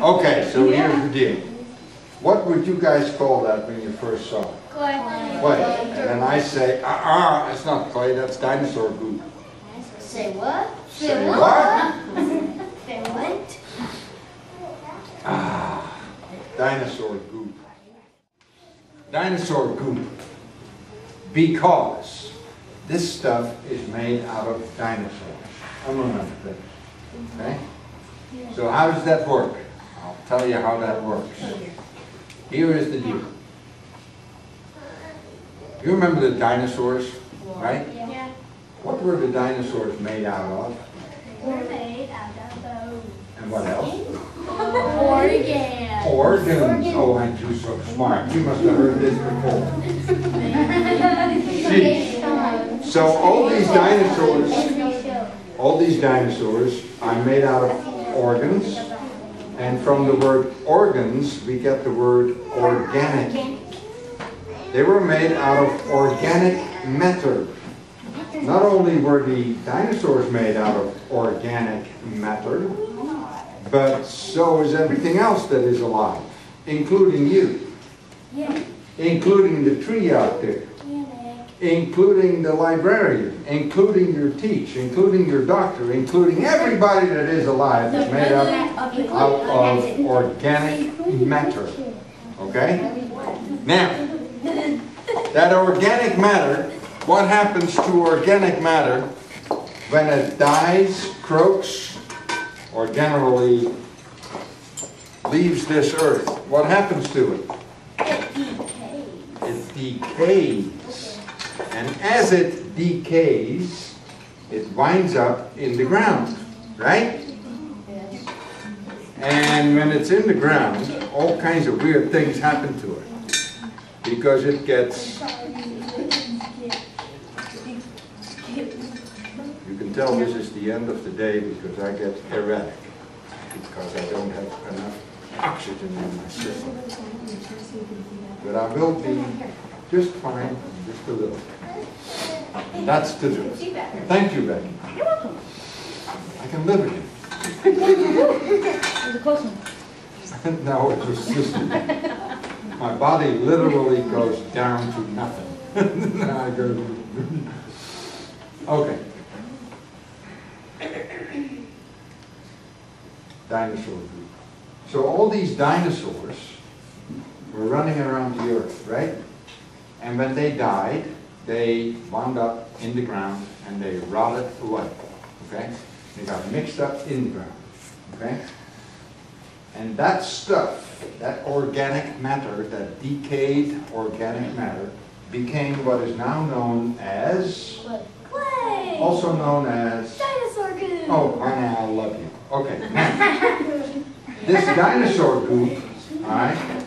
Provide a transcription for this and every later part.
Okay, so here's the deal. What would you guys call that when you first saw it? Clay. Clay. And then I say, it's not clay, that's dinosaur goop. Say what? Say what? Say what? Dinosaur goop. Dinosaur goop. Because this stuff is made out of dinosaurs. Remember this. Okay? So how does that work? I'll tell you how that works. Here is the deal. You remember the dinosaurs, right? Yeah. What were the dinosaurs made out of? We're made out of those. And what else? Organs. Organs. Oh, aren't you so smart? You must have heard this before. See, so all these dinosaurs are made out of organs, and from the word organs we get the word organic. They were made out of organic matter. Not only were the dinosaurs made out of organic matter, but so is everything else that is alive, including you, including the tree out there, including the librarian, including your teacher, including your doctor, including everybody that is alive is made out of organic matter. Okay? Now, that organic matter, what happens to organic matter when it dies, croaks, or generally leaves this earth? What happens to it? It decays. And as it decays, it winds up in the ground, right? And when it's in the ground, all kinds of weird things happen to it. Because it gets, you can tell this is the end of the day because I get erratic, because I don't have enough oxygen in my system. But I will be just fine, just a little. That's the truth. Thank you, Becky. You're welcome. I can live again. It was a close one. No, it was just, my body literally goes down to nothing. I go, okay. Dinosaur group. So all these dinosaurs were running around the earth, right? And when they died, they wound up in the ground and they rotted away, okay? They got mixed up in the ground, okay? And that stuff, that organic matter, that decayed organic matter, became what is now known as, Clay. also known as, Dinosaur goo. oh, I love you. Okay, now, this dinosaur goop, all right,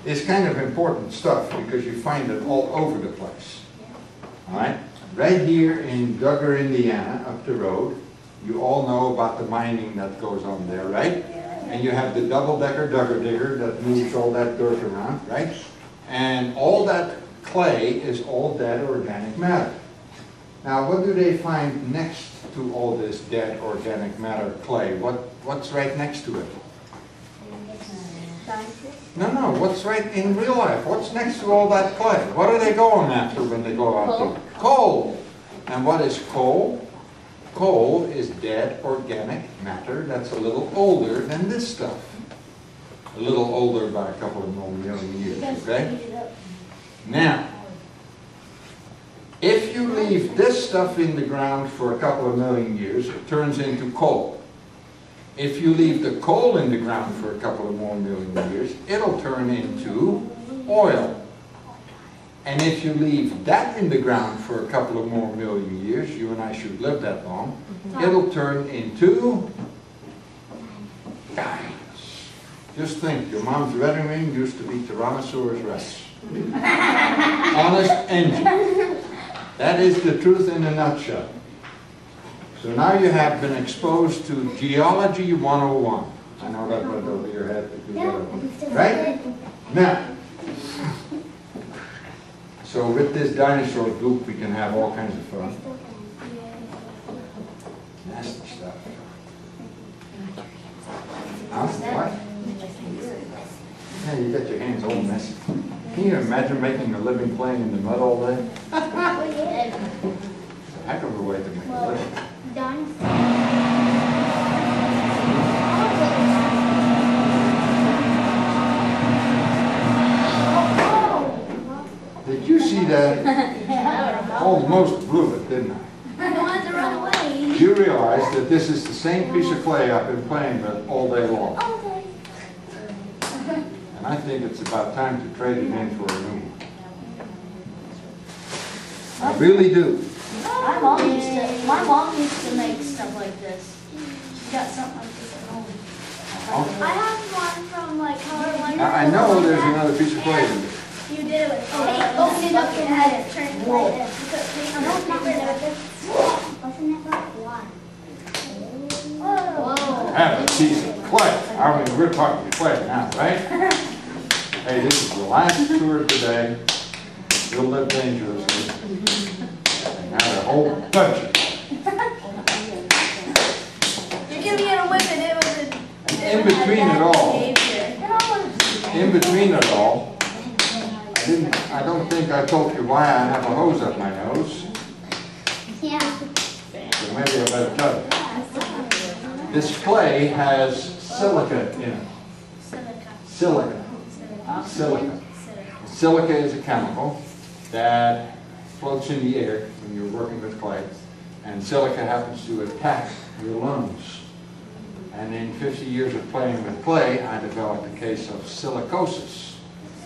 is kind of important stuff because you find it all over the place. All right? Right here in Donker, Indiana, up the road, you all know about the mining that goes on there, right? And you have the double-decker digger that moves all that dirt around, right? And all that clay is all dead organic matter. Now, what do they find next to all this dead organic matter clay? What's right next to it? No, what's right in real life? What's next to all that clay? What are they going after when they go out there? Coal. And what is coal? Coal is dead organic matter that's a little older than this stuff. A little older by a couple of more million years, okay? Now, if you leave this stuff in the ground for a couple of million years, it turns into coal. If you leave the coal in the ground for a couple of more million years, it'll turn into oil. And if you leave that in the ground for a couple of more million years, you and I should live that long, it'll turn into diamonds. Just think, your mom's wedding ring used to be Tyrannosaurus Rex. Honest engine. That is the truth in a nutshell. So now you have been exposed to Geology 101. I know that went over your head, right? Now, so with this dinosaur goop, we can have all kinds of fun. Nasty stuff. so messy. Can you imagine making a living playing in the mud all day? It's a heck of a way to make a living. Did you see that? Almost blew it, didn't I? You realize that this is the same piece of clay I've been playing with all day long. And I think it's about time to trade it in for a new one. I really do. My mom used to make stuff like this. She got something like this at home. I have one from like Color Wonder. I know there's another piece of clay in there. You did it with open it up and had it turned like this. Wasn't that like one? Whoa. Have a piece of clay. I mean, we're talking clay now, right? Hey, this is the last tour today. We'll live dangerously. And have a whole bunch of it. You're giving it a whip and it was In between it all, I don't think I told you why I have a hose up my nose. Yeah. So maybe I better tell you. This clay has silica in it. Silica. Silica is a chemical that floats in the air when you're working with clay. And silica happens to attack your lungs. And in 50 years of playing with clay, I developed a case of silicosis.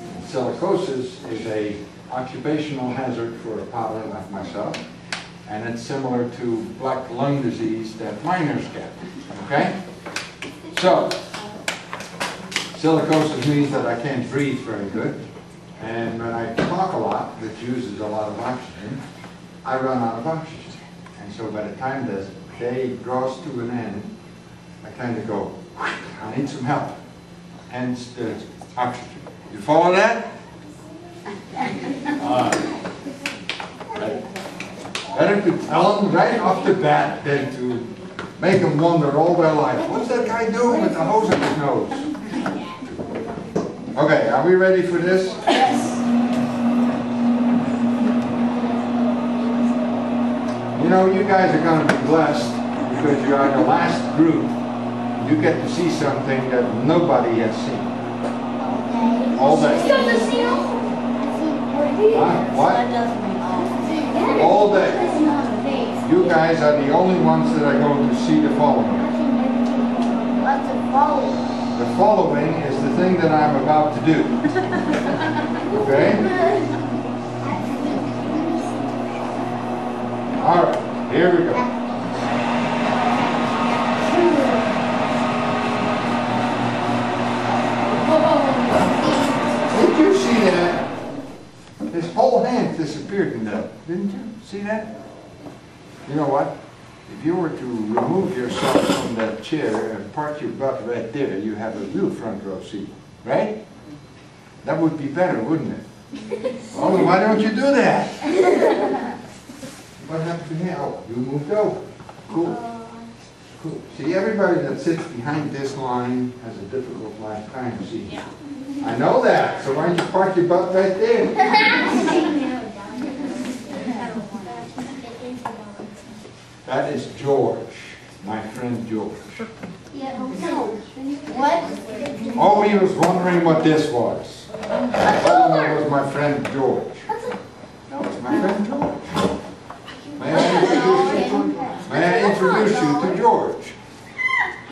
And silicosis is an occupational hazard for a potter like myself. And it's similar to black lung disease that miners get. Okay? So, silicosis means that I can't breathe very good. And when I talk a lot, which uses a lot of oxygen, I run out of oxygen. And so by the time the day draws to an end, I kind of go, I need some help. Hence the oxygen. You follow that? Better to tell them right off the bat than to make them wonder all their life, what's that guy doing with the hose in his nose? Okay, are we ready for this? Yes. You know, you guys are going to be blessed because you are the last group. You get to see something that nobody has seen. All day. What? All day. You guys are the only ones that are going to see the following. What's the following? The following is the thing that I'm about to do. Okay? All right, here we go. Did you see that? His whole hand disappeared in that. Didn't you see that? You know what? If you were to remove yourself from that chair and park your butt right there, you have a real front row seat, right? That would be better, wouldn't it? Well, why don't you do that? What happened to him? Oh, you moved over. Cool. Cool. See, everybody that sits behind this line has a difficult time seeing. Yeah. I know that, so why don't you park your butt right there? That is George, my friend George. Yeah, no. What? Oh, he was wondering what this was. I told him it was my friend George. No, it's my friend George. May I introduce you to George?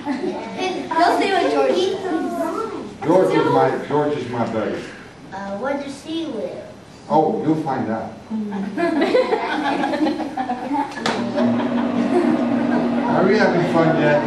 Don't say what George. George is my buddy. Where does he live? Oh, you'll find out. Are we having fun yet?